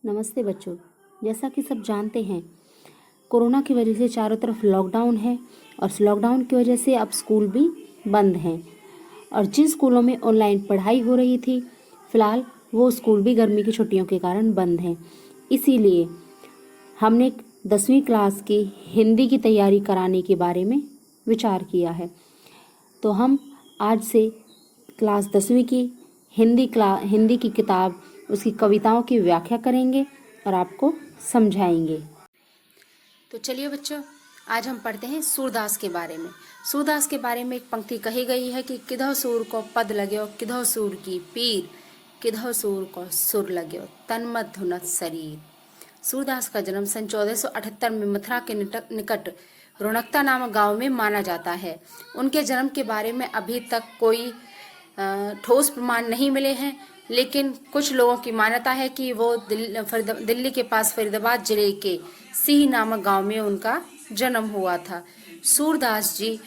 नमस्ते बच्चों। जैसा कि सब जानते हैं, कोरोना की वजह से चारों तरफ लॉकडाउन है और इस लॉकडाउन की वजह से अब स्कूल भी बंद हैं। और जिन स्कूलों में ऑनलाइन पढ़ाई हो रही थी, फ़िलहाल वो स्कूल भी गर्मी की छुट्टियों के कारण बंद हैं। इसीलिए हमने 10वीं क्लास की हिंदी की तैयारी कराने के बारे में विचार किया है। तो हम आज से क्लास 10वीं की हिंदी की किताब, उसकी कविताओं की व्याख्या करेंगे और आपको समझाएंगे। तो चलिए बच्चों, आज हम पढ़ते हैं सूरदास के बारे में। सूरदास के बारे में एक पंक्ति कही गई है कि किधो सूर को पद लग्यो, किधो सूर की पीर, किधो सूर को सुर लग्यो, तन मत धुनत शरीर। सूरदास का जन्म सन 1478 में मथुरा के निकट रोणकता नामक गांव में माना जाता है। उनके जन्म के बारे में अभी तक कोई ठोस प्रमाण नहीं मिले हैं, लेकिन कुछ लोगों की मान्यता है कि वो दिल्ली के पास फरीदाबाद जिले के सिंह नामक गांव में उनका जन्म हुआ था। सूरदास जी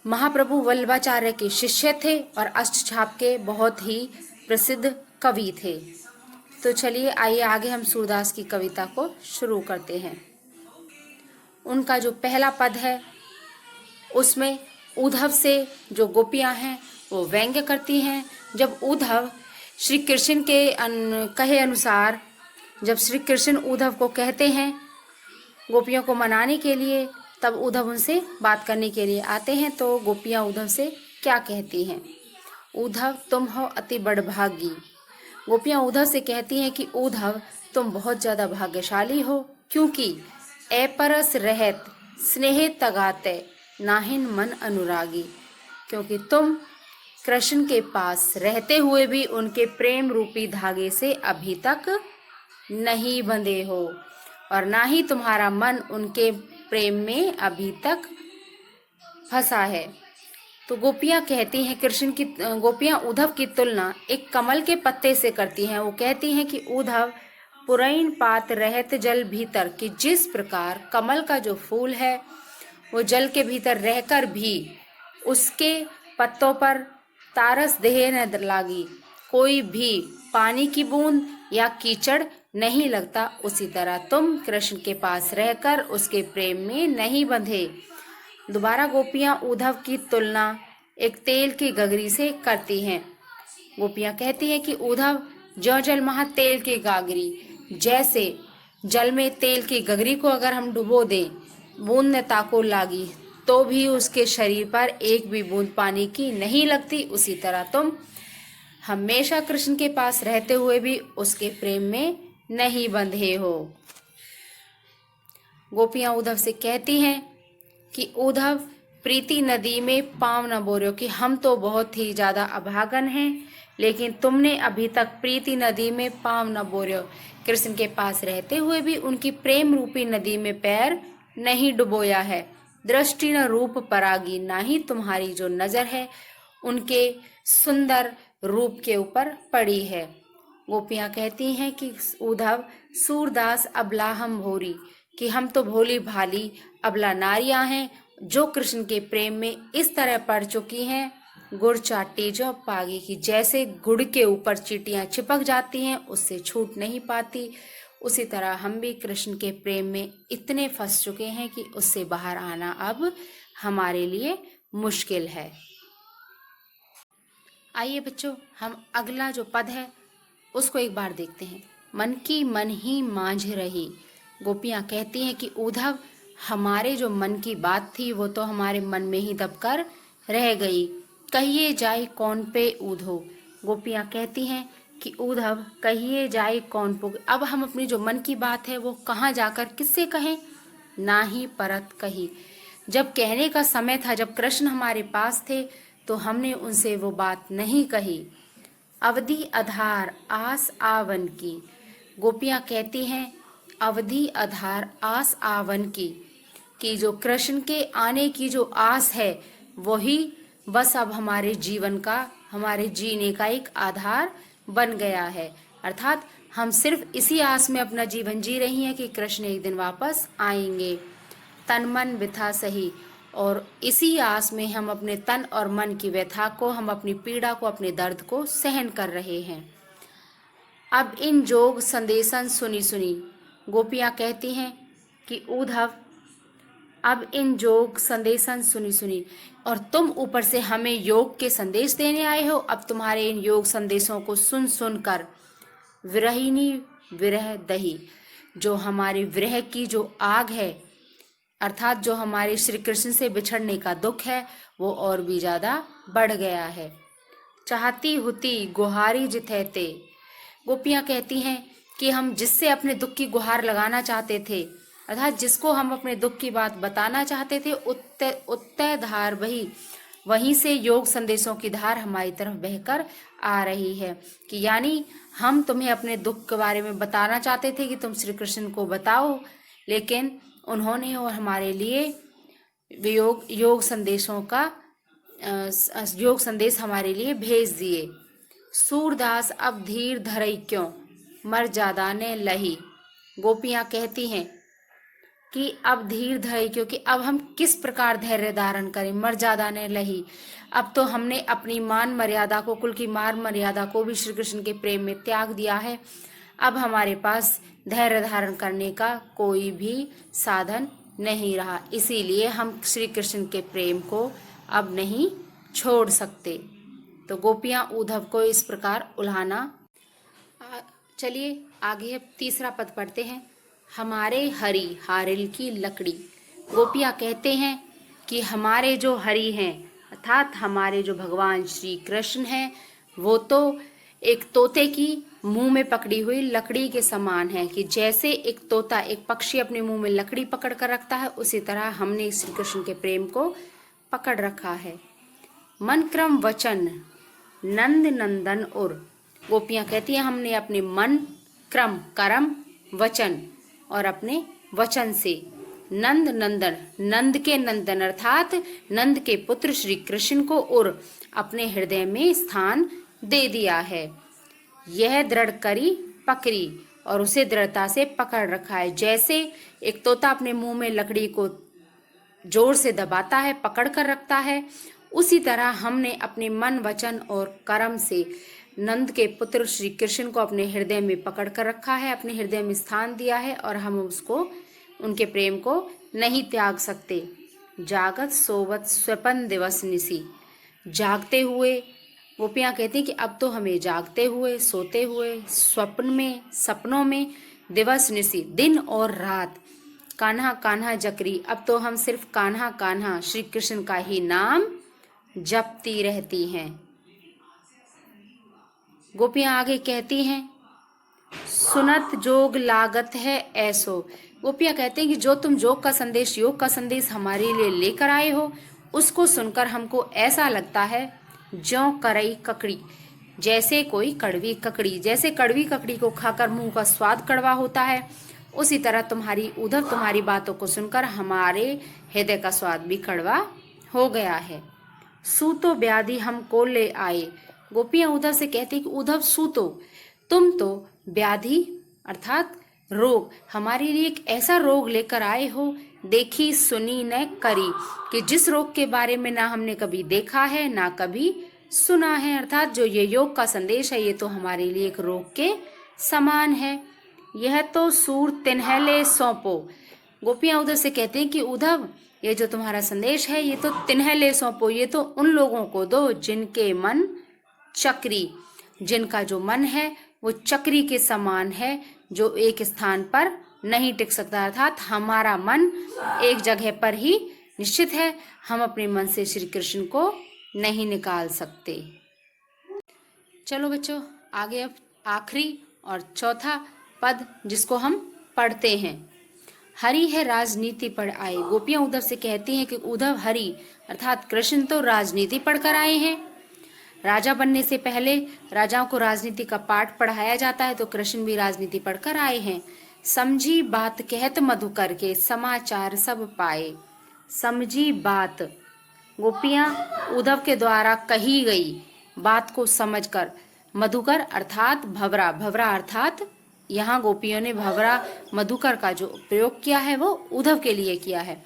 महाप्रभु वल्लभाचार्य के शिष्य थे और अष्टछाप के बहुत ही प्रसिद्ध कवि थे। तो चलिए आइए आगे हम सूरदास की कविता को शुरू करते हैं। उनका जो पहला पद है उसमें उद्धव से जो गोपियां हैं वो व्यंग्य करती हैं। जब उद्धव श्री कृष्ण के कहे अनुसार, जब श्री कृष्ण उद्धव को कहते हैं गोपियों को मनाने के लिए, तब उद्धव उनसे बात करने के लिए आते हैं। तो गोपियां उद्धव से क्या कहती हैं? उद्धव तुम हो अति बड़भागी। गोपियां उद्धव से कहती हैं कि उद्धव तुम बहुत ज्यादा भाग्यशाली हो, क्योंकि अपरस रहत स्नेह तगाते नाहिन मन अनुरागी। क्योंकि तुम कृष्ण के पास रहते हुए भी उनके प्रेम रूपी धागे से अभी तक नहीं बंधे हो और ना ही तुम्हारा मन उनके प्रेम में अभी तक फंसा है। तो गोपियां कहती हैं गोपियां उद्धव की तुलना एक कमल के पत्ते से करती हैं। वो कहती हैं कि उद्धव पुरैन पात रहत जल भीतर, कि जिस प्रकार कमल का जो फूल है वो जल के भीतर रहकर भी उसके पत्तों पर तारस देह न लागी, कोई भी पानी की बूंद या कीचड़ नहीं लगता, उसी तरह तुम कृष्ण के पास रहकर उसके प्रेम में नहीं बंधे। दोबारा गोपियां उद्धव की तुलना एक तेल की गगरी से करती हैं। गोपियां कहती हैं कि उद्धव ज्यों जल महा तेल की गागरी, जैसे जल में तेल की गगरी को अगर हम डुबो दें, बूंद न ताको लागी, तो भी उसके शरीर पर एक भी बूंद पानी की नहीं लगती, उसी तरह तुम हमेशा कृष्ण के पास रहते हुए भी उसके प्रेम में नहीं बंधे हो। गोपियां उद्धव से कहती हैं कि उद्धव प्रीति नदी में पांव न बोरियो, कि हम तो बहुत ही ज्यादा अभागन हैं, लेकिन तुमने अभी तक प्रीति नदी में पांव न बोरियो, कृष्ण के पास रहते हुए भी उनकी प्रेम रूपी नदी में पैर नहीं डुबोया है। दृष्टि न रूप परागी, ना ही तुम्हारी जो नजर है उनके सुंदर रूप के ऊपर पड़ी है। गोपियां कहती हैं कि उद्धव सूरदास अबला हम भोरी, कि हम तो भोली भाली अबला नारियां हैं जो कृष्ण के प्रेम में इस तरह पड़ चुकी हैं, गुड़ चाटी जो पागी, की जैसे गुड़ के ऊपर चींटियां चिपक जाती हैं उससे छूट नहीं पाती, उसी तरह हम भी कृष्ण के प्रेम में इतने फंस चुके हैं कि उससे बाहर आना अब हमारे लिए मुश्किल है। आइए बच्चों, हम अगला जो पद है उसको एक बार देखते हैं। मन की मन ही मांझ रही। गोपियां कहती हैं कि उद्धव हमारे जो मन की बात थी वो तो हमारे मन में ही दबकर रह गई, कहिए जाए कौन पे ऊधो। गोपियां कहती हैं कि उद्धव कहिए जाए कौन पुग, अब हम अपनी जो मन की बात है वो कहाँ जाकर किससे कहें, ना ही परत कही। जब कहने का समय था, जब कृष्ण हमारे पास थे, तो हमने उनसे वो बात नहीं कही। अवधि आधार आस आवन की। गोपियां कहती हैं अवधि आधार आस आवन की, कि जो कृष्ण के आने की जो आस है वही बस अब हमारे जीवन का, हमारे जीने का एक आधार बन गया है। अर्थात हम सिर्फ इसी आस में अपना जीवन जी रही हैं कि कृष्ण एक दिन वापस आएंगे। तन मन व्यथा सही, और इसी आस में हम अपने तन और मन की व्यथा को, हम अपनी पीड़ा को, अपने दर्द को सहन कर रहे हैं। अब इन जोग संदेशन सुनी सुनी। गोपियाँ कहती हैं कि उद्धव अब इन जोग संदेशन सुनी सुनी, और तुम ऊपर से हमें योग के संदेश देने आए हो। अब तुम्हारे इन योग संदेशों को सुन सुन कर विरहिणी विरह दही, जो हमारे विरह की जो आग है, अर्थात जो हमारे श्री कृष्ण से बिछड़ने का दुख है, वो और भी ज्यादा बढ़ गया है। चाहती हुती गुहारी जितैते। गोपियाँ कहती हैं कि हम जिससे अपने दुख की गुहार लगाना चाहते थे, अर्थात जिसको हम अपने दुख की बात बताना चाहते थे, उत्तय धार वहीं से योग संदेशों की धार हमारी तरफ बहकर आ रही है। कि यानी हम तुम्हें अपने दुख के बारे में बताना चाहते थे कि तुम श्री कृष्ण को बताओ, लेकिन उन्होंने और हमारे लिए योग संदेश हमारे लिए भेज दिए। सूरदास अब धीर धरई क्यों, मर्यादा ने लही। गोपियाँ कहती हैं कि अब धीर धरई, क्योंकि अब हम किस प्रकार धैर्य धारण करें। मर्यादा ने लही, अब तो हमने अपनी मान मर्यादा को, कुल की मान मर्यादा को भी श्री कृष्ण के प्रेम में त्याग दिया है। अब हमारे पास धैर्य धारण करने का कोई भी साधन नहीं रहा, इसीलिए हम श्री कृष्ण के प्रेम को अब नहीं छोड़ सकते। तो गोपियाँ उद्धव को इस प्रकार उल्हाना। चलिए आगे अब तीसरा पद पढ़ते हैं। हमारे हरि हारिल की लकड़ी। गोपियाँ कहते हैं कि हमारे जो हरि हैं, अर्थात हमारे जो भगवान श्री कृष्ण हैं, वो तो एक तोते की मुंह में पकड़ी हुई लकड़ी के समान है। कि जैसे एक तोता, एक पक्षी अपने मुंह में लकड़ी पकड़ कर रखता है, उसी तरह हमने श्री कृष्ण के प्रेम को पकड़ रखा है। मन क्रम वचन नंद नंदन और। गोपियाँ कहती हैं हमने अपने मन, क्रम कर्म, वचन और अपने वचन से नंद नंदन, नंद के नंदन अर्थात नंद के पुत्र श्री कृष्ण को और अपने हृदय में स्थान दे दिया है। यह दृढ़ करी पकड़ी, और उसे दृढ़ता से पकड़ रखा है। जैसे एक तोता अपने मुंह में लकड़ी को जोर से दबाता है, पकड़ कर रखता है, उसी तरह हमने अपने मन, वचन और कर्म से नंद के पुत्र श्री कृष्ण को अपने हृदय में पकड़ कर रखा है, अपने हृदय में स्थान दिया है, और हम उसको, उनके प्रेम को नहीं त्याग सकते। जागत सोवत स्वपन दिवस निसी। जागते हुए, गोपियाँ कहती हैं कि अब तो हमें जागते हुए, सोते हुए, स्वप्न में, सपनों में, दिवस निसी दिन और रात, कान्हा कान्हा जकरी, अब तो हम सिर्फ कान्हा कान्हा श्री कृष्ण का ही नाम जपती रहती हैं। गोपियाँ आगे कहती हैं सुनत जोग लागत है ऐसो। गोपियाँ कहते हैं कि जो तुम योग का संदेश हमारे लिए लेकर आए हो, उसको सुनकर हमको ऐसा लगता है ज्यों करई ककड़ी, जैसे कोई कड़वी ककड़ी, जैसे कड़वी ककड़ी को खाकर मुंह का स्वाद कड़वा होता है, उसी तरह तुम्हारी बातों को सुनकर हमारे हृदय का स्वाद भी कड़वा हो गया है। सूतो व्याधि हमको ले आए। गोपियाँ उद्धव से कहती कि उद्धव सूतो, तुम तो व्याधि अर्थात रोग, हमारे लिए एक ऐसा रोग लेकर आए हो, देखी सुनी न करी, कि जिस रोग के बारे में ना हमने कभी देखा है ना कभी सुना है। अर्थात जो ये योग का संदेश है, ये तो हमारे लिए एक रोग के समान है। यह तो सूर तिन्हले सौंपो। गोपियाँ उद्धव से कहते हैं कि उद्धव, ये जो तुम्हारा संदेश है, ये तो तिन्हले सौंपो, ये तो उन लोगों को दो जिनके मन चक्री, जिनका जो मन है वो चक्री के समान है, जो एक स्थान पर नहीं टिक सकता। अर्थात हमारा मन एक जगह पर ही निश्चित है, हम अपने मन से श्री कृष्ण को नहीं निकाल सकते। चलो बच्चों, आगे अब आखिरी और चौथा पद जिसको हम पढ़ते हैं। हरि है राजनीति पढ़ आए। गोपियाँ उद्धव से कहती हैं कि उद्धव, हरि अर्थात कृष्ण तो राजनीति पढ़कर आए हैं। राजा बनने से पहले राजाओं को राजनीति का पाठ पढ़ाया जाता है, तो कृष्ण भी राजनीति पढ़कर आए हैं। समझी बात कहत मधुकर के, समाचार सब पाए। समझी बात, गोपियाँ उद्धव के द्वारा कही गई बात को समझकर, मधुकर अर्थात भवरा, भवरा अर्थात यहाँ गोपियों ने भवरा मधुकर का जो प्रयोग किया है वो उद्धव के लिए किया है।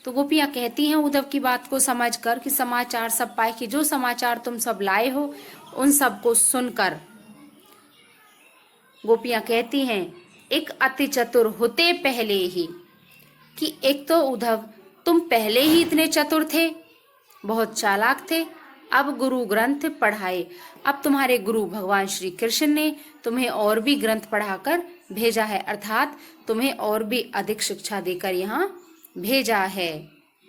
तो गोपियाँ कहती हैं उद्धव की बात को समझकर कि समाचार सब पाए, कि जो समाचार तुम सब लाए हो उन सब को सुनकर गोपियां कहती हैं एक अति चतुर होते पहले ही, कि एक तो उद्धव तुम पहले ही इतने चतुर थे, बहुत चालाक थे, अब गुरु ग्रंथ पढ़ाए। अब तुम्हारे गुरु भगवान श्री कृष्ण ने तुम्हें और भी ग्रंथ पढ़ाकर भेजा है, अर्थात तुम्हें और भी अधिक शिक्षा देकर यहाँ भेजा है।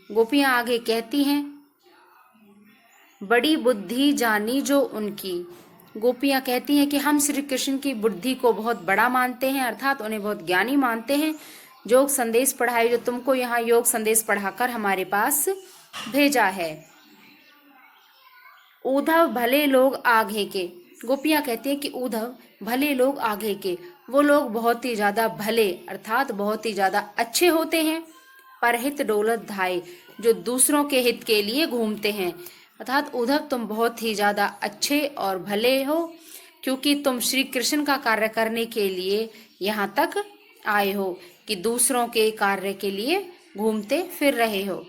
गोपियां आगे कहती हैं बड़ी बुद्धि जानी जो उनकी। गोपियां कहती हैं कि हम श्री कृष्ण की बुद्धि को बहुत बड़ा मानते हैं, अर्थात उन्हें बहुत ज्ञानी मानते हैं। योग संदेश पढ़ाए, जो तुमको यहाँ योग संदेश पढ़ाकर हमारे पास भेजा है। उद्धव भले लोग आगे के। गोपियां कहती हैं कि उद्धव भले लोग आगे के, वो लोग बहुत ही ज्यादा भले अर्थात बहुत ही ज्यादा अच्छे होते हैं। परहित डोलत धाये, जो दूसरों के हित के लिए घूमते हैं, अर्थात उद्धव तुम बहुत ही ज्यादा अच्छे और भले हो, क्योंकि तुम श्री कृष्ण का कार्य करने के लिए यहाँ तक आए हो, कि दूसरों के कार्य के लिए घूमते फिर रहे हो।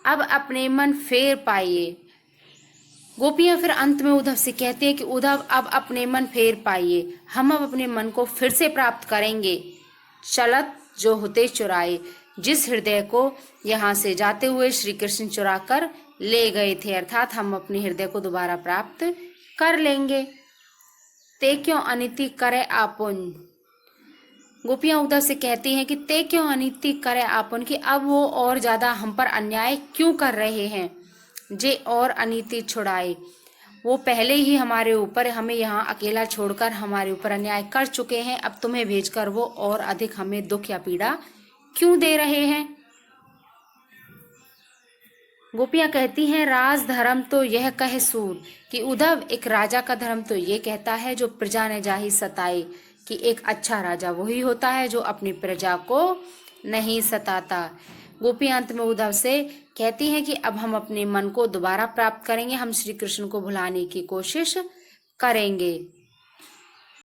अब अपने मन फेर पाइए। गोपियां फिर अंत में उद्धव से कहती हैं कि उद्धव अब अपने मन फेर पाइए, हम अब अपने मन को फिर से प्राप्त करेंगे। चलत जो होते चुराए, जिस हृदय को यहाँ से जाते हुए श्री कृष्ण चुरा कर ले गए थे, अर्थात हम अपने हृदय को दोबारा प्राप्त कर लेंगे। ते क्यों अनिति करे आपुन। गोपियां उद्धव से कहती हैं कि ते क्यों अनिति करे आपुन, कि अब वो और ज्यादा हम पर अन्याय क्यों कर रहे हैं। जे और अनीति छुड़ाए, वो पहले ही हमारे ऊपर हमें यहाँ अकेला छोड़कर हमारे ऊपर अन्याय कर चुके हैं, अब तुम्हें भेजकर वो और अधिक हमें दुख या पीड़ा क्यों दे रहे हैं। गोपियां कहती हैं राज धर्म तो यह कहे सूर, कि उद्धव एक राजा का धर्म तो ये कहता है जो प्रजा ने जाहि सताए, कि एक अच्छा राजा वही होता है जो अपनी प्रजा को नहीं सताता। गोपियां अंत में उद्धव से कहती हैं कि अब हम अपने मन को दोबारा प्राप्त करेंगे, हम श्री कृष्ण को भुलाने की कोशिश करेंगे।